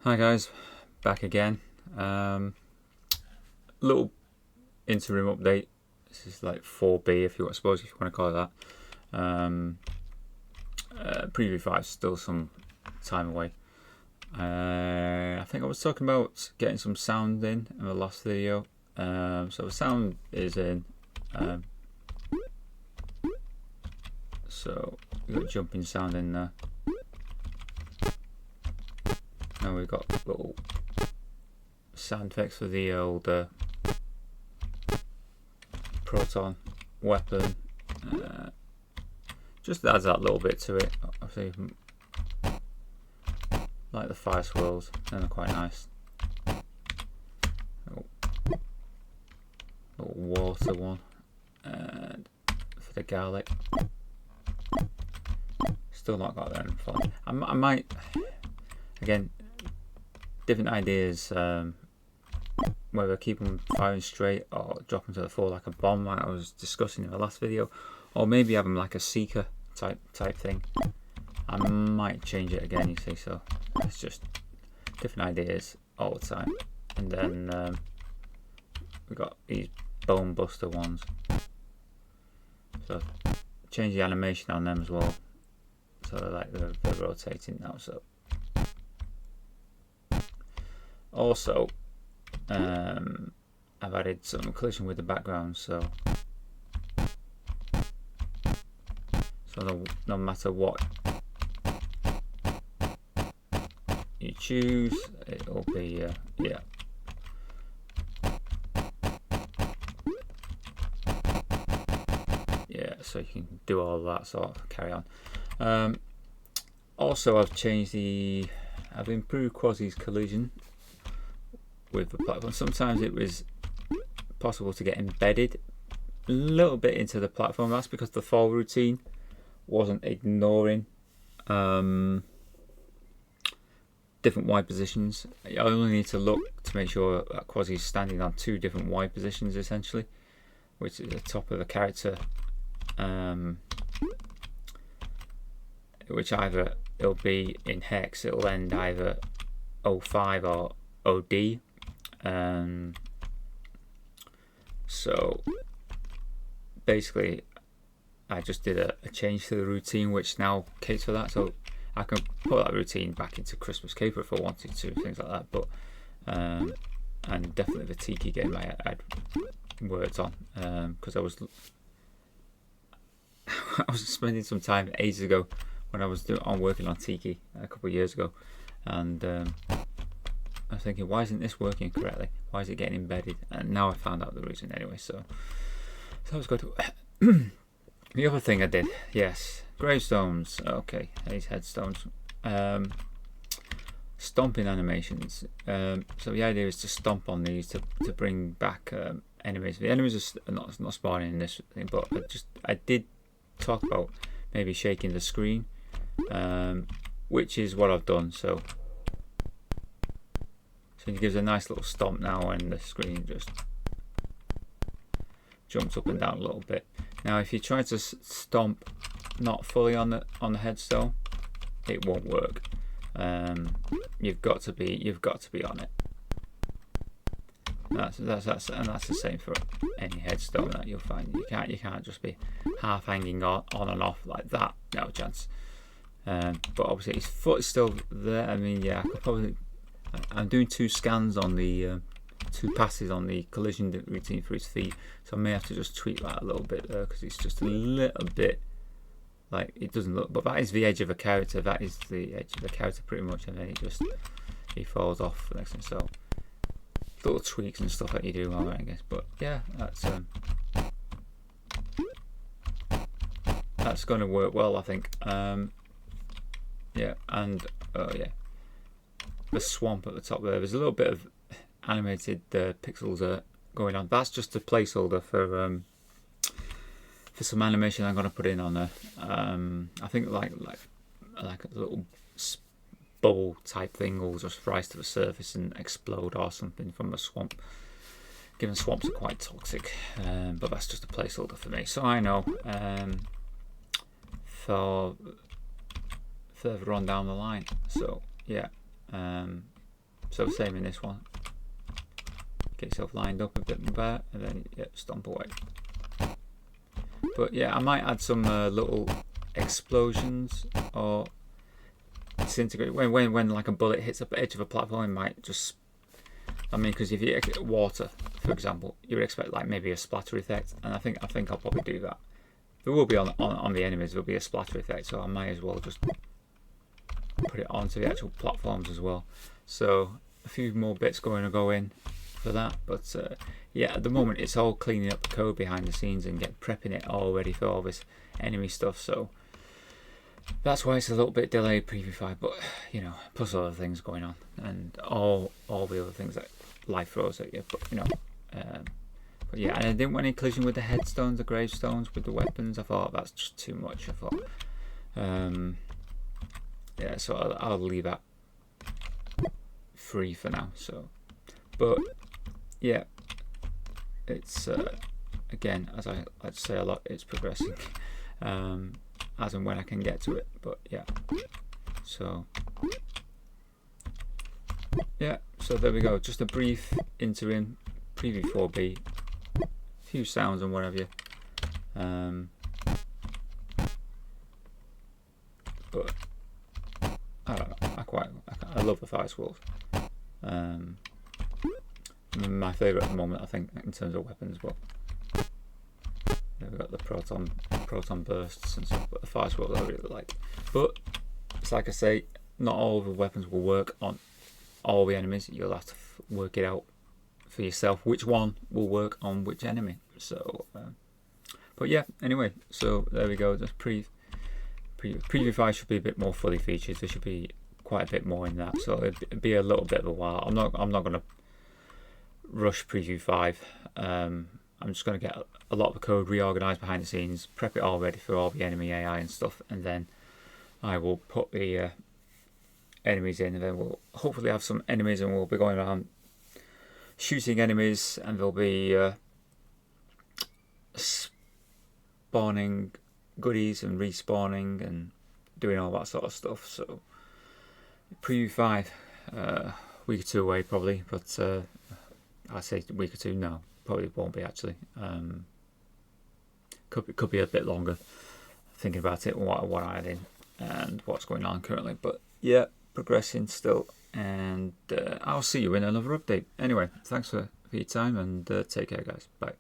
Hi guys, back again. Little interim update. This is like 4B if you want to call it that. Preview 5 is still some time away. I think I was talking about getting some sound in the last video. So the sound is in. So we've got jumping sound in there. Now we've got little sound effects for the old proton weapon. Just adds that little bit to it. I think like the fire swirls, and they're quite nice. Little water one, and for the garlic. Still not got them fun. I might again. Different ideas, whether keep them firing straight or drop them to the floor like a bomb, like I was discussing in the last video, or maybe have them like a seeker type thing. I might change it again, you see. So it's just different ideas all the time. And then we got these bone buster ones. So change the animation on them as well. So they're rotating now. So. Also, I've added some collision with the background, so no matter what you choose, it'll be yeah. So you can do all that sort of carry on. Also, I've improved Quasi's collision with the platform. Sometimes it was possible to get embedded a little bit into the platform. That's because the fall routine wasn't ignoring different Y positions. I only need to look to make sure that Quasi is standing on two different Y positions essentially, which is the top of the character, which either it'll be in hex, it'll end either 05 or OD. So basically I just did a change to the routine which now caters for that, so I can put that routine back into Christmas Caper if I wanted to, things like that. But and definitely the Tiki game I'd worked on, because I was spending some time ages ago when I was working on Tiki a couple of years ago, and I was thinking, why isn't this working correctly? Why is it getting embedded? And now I found out the reason anyway, so that was good. The other thing I did, yes, gravestones. Okay, these headstones. Stomping animations. So the idea is to stomp on these to bring back enemies. The enemies are not spawning in this thing, but I did talk about maybe shaking the screen, which is what I've done. So it gives a nice little stomp now, and the screen just jumps up and down a little bit. Now, if you try to stomp not fully on the headstone, it won't work. You've got to be on it. That's the same for any headstone that you'll find. You can't just be half hanging on and off like that. No chance. But obviously his foot is still there. I mean, yeah, I could probably. I'm doing 2 scans on the 2 passes on the collision routine for his feet, so I may have to just tweak that a little bit there, because it's just a little bit like it doesn't look. But that is the edge of a character. That is the edge of the character pretty much, and then he falls off the next thing. So little tweaks and stuff that you do, alright, I guess. But yeah, that's going to work well, I think. Yeah, and oh yeah. The swamp at the top there's a little bit of animated pixels going on. That's just a placeholder for some animation I'm going to put in on there. I think like a little bubble type thing will just rise to the surface and explode or something from the swamp, given swamps are quite toxic. But that's just a placeholder for me, so I know for further on down the line. So yeah, So same in this one. Get yourself lined up a bit better, and then stomp away. But yeah, I might add some little explosions or disintegrate when like a bullet hits the edge of a platform. It might just, I mean, because if you get water, for example, you would expect like maybe a splatter effect, and I think I'll probably do that. There will be on the enemies. There will be a splatter effect, so I might as well just put it onto the actual platforms as well. So a few more bits going to go in for that, but yeah, at the moment it's all cleaning up the code behind the scenes and prepping it all ready for all this enemy stuff. So that's why it's a little bit delayed preview 5, but you know, plus other things going on and all the other things that life throws at you. But you know, but yeah, and I didn't want any collision with the headstones, the gravestones, with the weapons. I thought that's just too much. I thought, yeah, so I'll leave that free for now. So, but yeah, it's again, as I like to say a lot, it's progressing as and when I can get to it. But yeah, so yeah, so there we go. Just a brief interim preview 4B, few sounds and whatever. But I don't know. I love the fire squirrels. My favourite at the moment, I think, in terms of weapons. But yeah, we've got the proton bursts and stuff. But the fire squirrels I really like. But it's like I say, not all the weapons will work on all the enemies. You'll have to work it out for yourself which one will work on which enemy. So, but yeah. Anyway, so there we go. Just preview 5 should be a bit more fully featured. There should be quite a bit more in that. So it'd be a little bit of a while. I'm not going to rush preview 5. I'm just going to get a lot of the code reorganized behind the scenes, prep it all ready for all the enemy AI and stuff, and then I will put the enemies in, and then we'll hopefully have some enemies, and we'll be going around shooting enemies, and there'll be spawning goodies and respawning and doing all that sort of stuff. So preview 5, week or two away probably, but I'd say a week or two. No, probably won't be actually. Could be a bit longer. Thinking about it, what I add in and what's going on currently. But yeah, progressing still, and I'll see you in another update. Anyway, thanks for your time, and take care, guys. Bye.